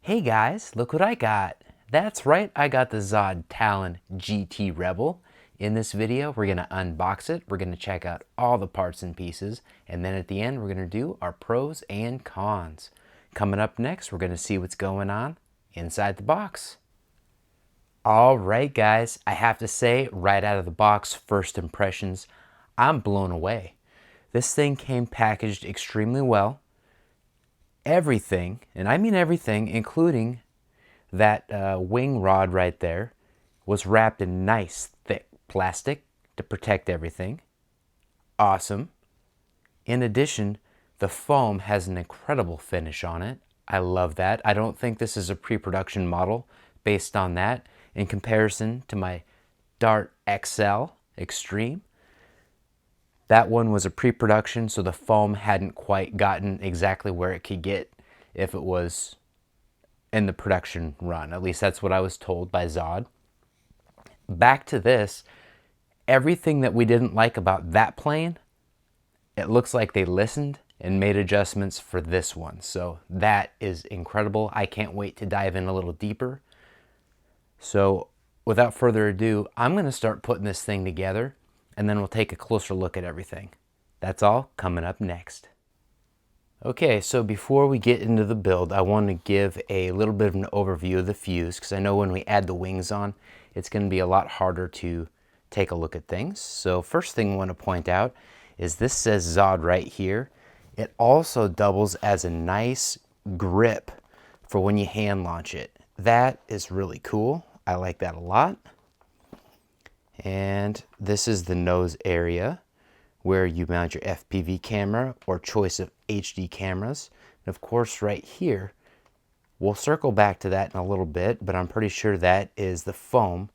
Hey guys, look what I got. That's right, I got the ZOHD Talon GT Rebel. In this video, we're gonna unbox it, we're gonna check out all the parts and pieces, and then at the end, we're gonna do our pros and cons. Coming up next, we're gonna see what's going on inside the box. All right, guys, I have to say, right out of the box, first impressions, I'm blown away. This thing came packaged extremely well. Everything, and I mean everything, including that wing rod right there, was wrapped in nice thick plastic to protect everything. Awesome. In addition, the foam has an incredible finish on it. I love that. I don't think this is a pre-production model based on that in comparison to my Dart XL Extreme. That one was a pre-production, so the foam hadn't quite gotten exactly where it could get if it was in the production run. At least that's what I was told by ZOHD. Back to this, everything that we didn't like about that plane, it looks like they listened and made adjustments for this one. So that is incredible. I can't wait to dive in a little deeper. So without further ado, I'm going to start putting this thing together, and then we'll take a closer look at everything. That's all coming up next. Okay, so before we get into the build, I want to give a little bit of an overview of the fuse, because I know when we add the wings on, it's going to be a lot harder to take a look at things. So first thing I want to point out is this says ZOHD right here. It also doubles as a nice grip for when you hand launch it. That is really cool. I like that a lot. And this is the nose area where you mount your FPV camera or choice of HD cameras. And of course right here, we'll circle back to that in a little bit, but I'm pretty sure that is the foam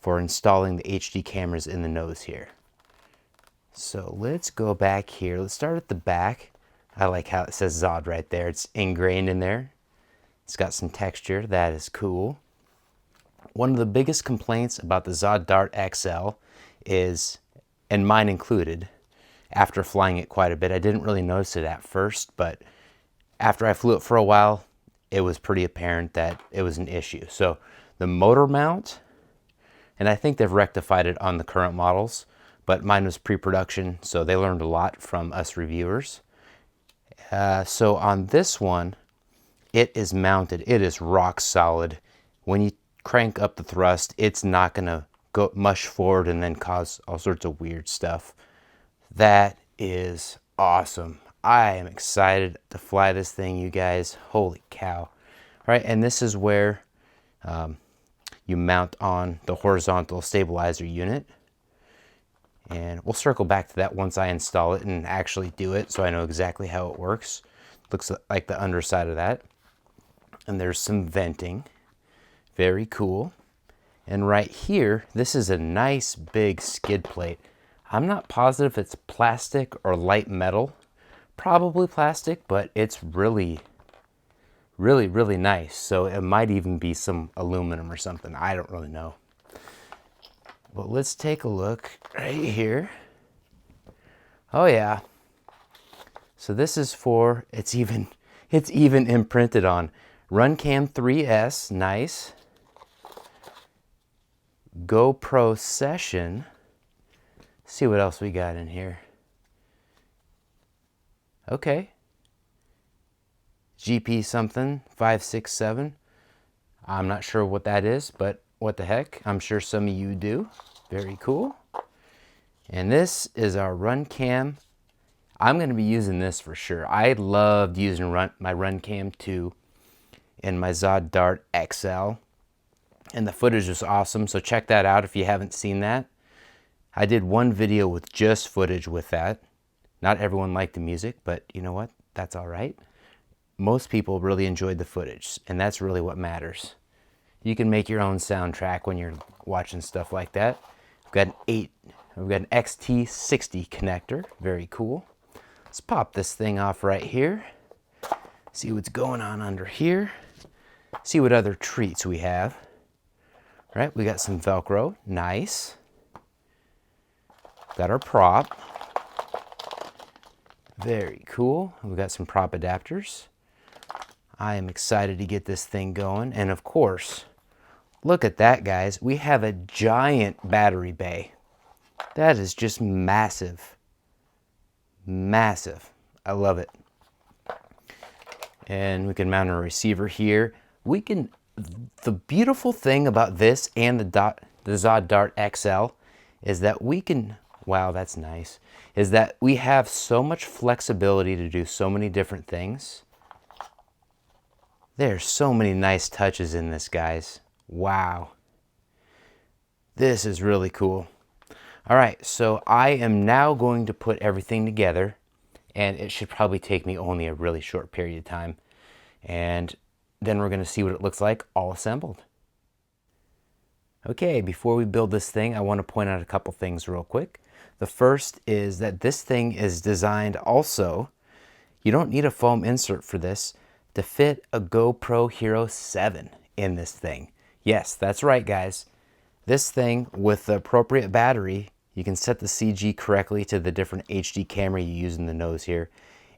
for installing the HD cameras in the nose here. So let's go back here. Let's start at the back. I like how it says ZOHD right there. It's ingrained in there. It's got some texture. That is cool. One of the biggest complaints about the ZOHD Dart XL is, and mine included, after flying it quite a bit, I didn't really notice it at first, but after I flew it for a while, it was pretty apparent that it was an issue. So the motor mount, and I think they've rectified it on the current models, but mine was pre-production, so they learned a lot from us reviewers. So on this one, it is mounted. It is rock solid. When you crank up the thrust, it's not gonna go mush forward and then cause all sorts of weird stuff. That is awesome. I am excited to fly this thing, you guys. Holy cow. All right, and this is where you mount on the horizontal stabilizer unit. And we'll circle back to that once I install it and actually do it so I know exactly how it works. Looks like the underside of that. And there's some venting. Very cool. And right here, this is a nice big skid plate. I'm not positive if it's plastic or light metal. Probably plastic, but it's really nice. So it might even be some aluminum or something. I don't really know. But let's take a look right here. Oh yeah. So this is for, it's even imprinted on. Runcam 3S, nice. GoPro Session. See what else we got in here. Okay. GP something 567. I'm not sure what that is, but what the heck? I'm sure some of you do. Very cool. And this is our Runcam. I'm going to be using this for sure. I loved using my Runcam 2 in my ZOHD Dart XL. And the footage is awesome, so check that out if you haven't seen that. I did one video with just footage with that. Not everyone liked the music, but you know what? That's all right. Most people really enjoyed the footage, and that's really what matters. You can make your own soundtrack when you're watching stuff like that. We've got an XT60 connector. Very cool. Let's pop this thing off right here. See what's going on under here. See what other treats we have. All right, we got some Velcro. Nice. Got our prop. Very cool. We got some prop adapters. I am excited to get this thing going. And of course, look at that, guys. We have a giant battery bay. That is just massive. Massive. I love it. And we can mount a receiver here. The beautiful thing about this and the ZOHD Dart XL is that we can, wow, that's nice, is that we have so much flexibility to do so many different things. There's so many nice touches in this, guys. Wow. This is really cool. All right, so I am now going to put everything together, and it should probably take me only a really short period of time. And then we're going to see what it looks like all assembled. Okay, before we build this thing, I want to point out a couple things real quick. The first is that this thing is designed also, you don't need a foam insert for this, to fit a GoPro Hero 7 in this thing. Yes, that's right, guys. This thing with the appropriate battery, you can set the CG correctly to the different HD camera you use in the nose here,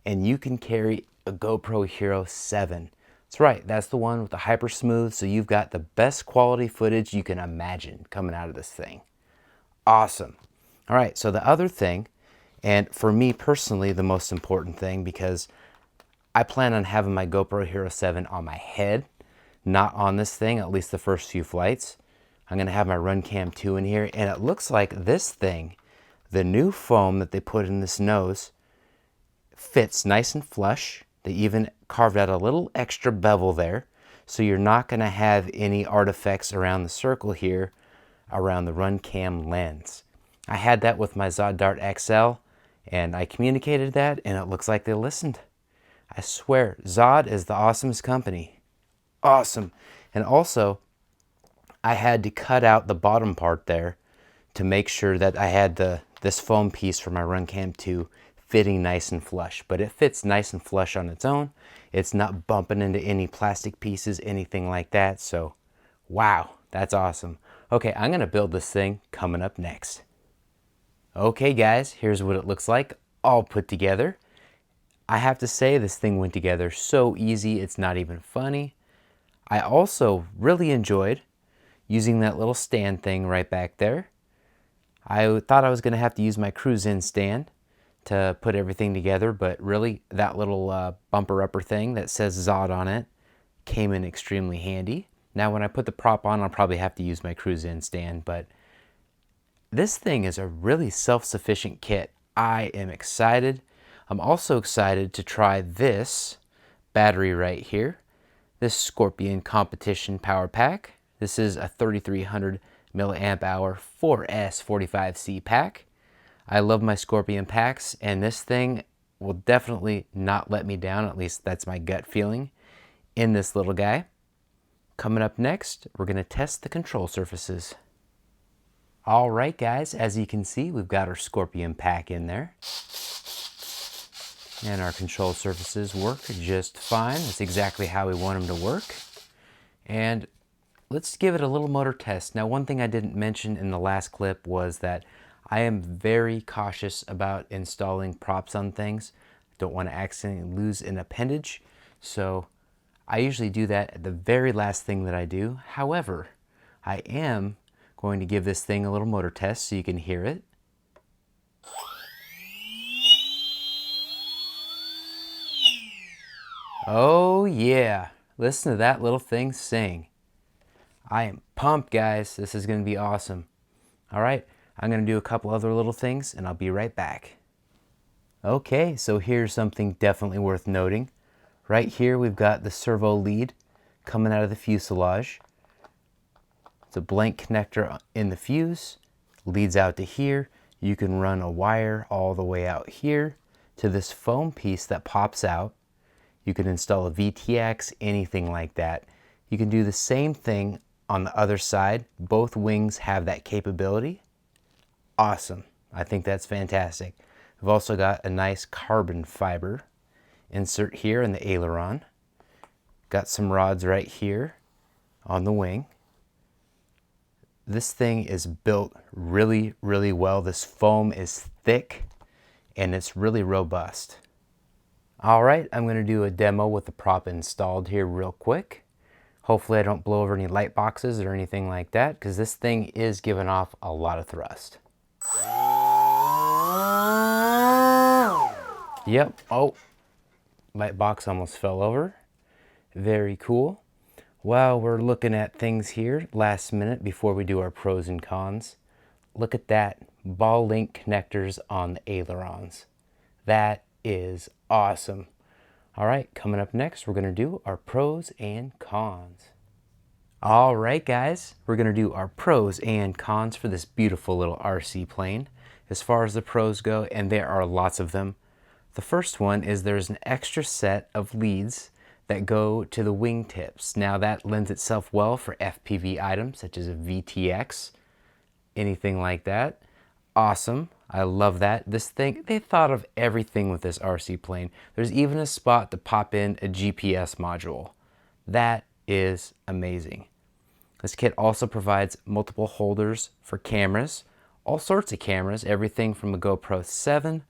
and you can carry a GoPro Hero 7. That's right, that's the one with the hyper smooth, so you've got the best quality footage you can imagine coming out of this thing. Awesome. All right, so the other thing, and for me personally, the most important thing, because I plan on having my GoPro Hero 7 on my head, not on this thing, at least the first few flights. I'm going to have my Runcam 2 in here, and it looks like this thing, the new foam that they put in this nose, fits nice and flush. They even carved out a little extra bevel there, so you're not going to have any artifacts around the circle here, around the Runcam lens. I had that with my ZOHD Dart XL, and I communicated that, and it looks like they listened. I swear, ZOHD is the awesomest company. Awesome. And also, I had to cut out the bottom part there to make sure that I had this foam piece for my Runcam 2 fitting nice and flush. But it fits nice and flush on its own. It's not bumping into any plastic pieces, anything like that. So, wow, that's awesome. Okay, I'm going to build this thing coming up next. Okay, guys, here's what it looks like all put together. I have to say, this thing went together so easy, it's not even funny. I also really enjoyed using that little stand thing right back there. I thought I was going to have to use my cruise-in stand to put everything together, but really that little bumper upper thing that says ZOHD on it came in extremely handy. Now when I put the prop on, I'll probably have to use my cruise-in stand, but this thing is a really self-sufficient kit. I am excited. I'm also excited to try this battery right here, this Scorpion Competition Power Pack. This is a 3300 milliamp hour 4S45C pack. I love my Scorpion packs, and this thing will definitely not let me down, at least that's my gut feeling, in this little guy. Coming up next, we're going to test the control surfaces. All right, guys, as you can see, we've got our Scorpion pack in there. And our control surfaces work just fine. That's exactly how we want them to work. And let's give it a little motor test. Now, one thing I didn't mention in the last clip was that I am very cautious about installing props on things. Don't want to accidentally lose an appendage. So I usually do that at the very last thing that I do. However, I am going to give this thing a little motor test so you can hear it. Oh yeah, listen to that little thing sing. I am pumped, guys. This is going to be awesome. All right, I'm going to do a couple other little things and I'll be right back. Okay, so here's something definitely worth noting. Right here we've got the servo lead coming out of the fuselage. It's a blank connector in the fuse, leads out to here. You can run a wire all the way out here to this foam piece that pops out. You can install a VTX, anything like that. You can do the same thing on the other side. Both wings have that capability. Awesome. I think that's fantastic. We've also got a nice carbon fiber insert here in the aileron. Got some rods right here on the wing. This thing is built really, really well. This foam is thick and it's really robust. All right, I'm gonna do a demo with the prop installed here real quick. Hopefully I don't blow over any light boxes or anything like that, because this thing is giving off a lot of thrust. Yep, oh, light box almost fell over. Very cool. While we're looking at things here, last minute before we do our pros and cons, look at that, ball link connectors on the ailerons. That is awesome. All right, coming up next, we're gonna do our pros and cons. All right, guys, we're gonna do our pros and cons for this beautiful little RC plane. As far as the pros go, and there are lots of them, the first one is there's an extra set of leads that go to the wingtips. Now that lends itself well for FPV items such as a VTX, anything like that. Awesome. I love that. This thing, they thought of everything with this RC plane. There's even a spot to pop in a GPS module. That is amazing. This kit also provides multiple holders for cameras, all sorts of cameras, everything from the GoPro 7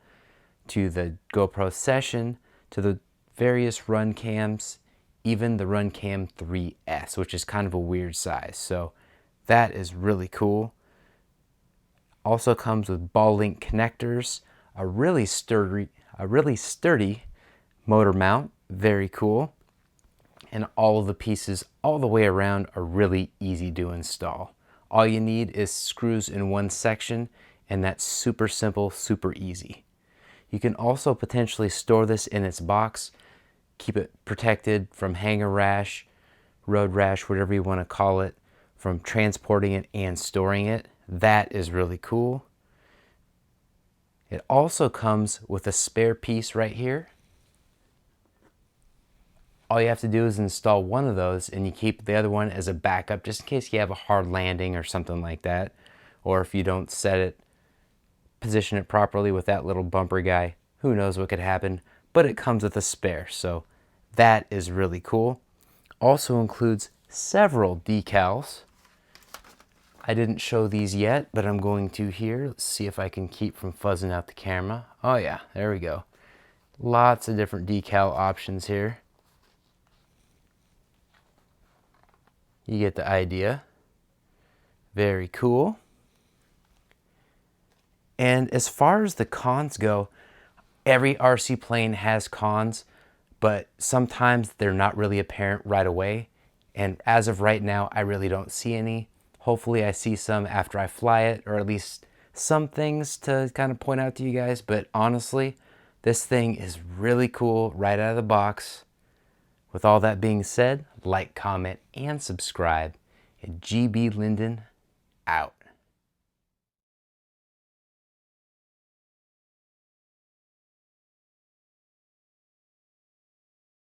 to the GoPro Session to the various Runcams, even the Runcam 3S, which is kind of a weird size. So that is really cool. Also comes with ball link connectors, a really sturdy motor mount, very cool. And all of the pieces all the way around are really easy to install. All you need is screws in one section, and that's super simple, super easy. You can also potentially store this in its box, keep it protected from hanger rash, road rash, whatever you want to call it, from transporting it and storing it. That is really cool. It also comes with a spare piece right here. All you have to do is install one of those, and you keep the other one as a backup just in case you have a hard landing or something like that. Or if you don't set it, position it properly with that little bumper guy, who knows what could happen, but it comes with a spare, so that is really cool. Also includes several decals. I didn't show these yet, but I'm going to here. Let's see if I can keep from fuzzing out the camera. Oh yeah, there we go. Lots of different decal options here. You get the idea. Very cool. And as far as the cons go, every RC plane has cons, but sometimes they're not really apparent right away. And as of right now, I really don't see any. Hopefully I see some after I fly it, or at least some things to kind of point out to you guys. But honestly, this thing is really cool right out of the box. With all that being said, like, comment, and subscribe. And GB Linden out.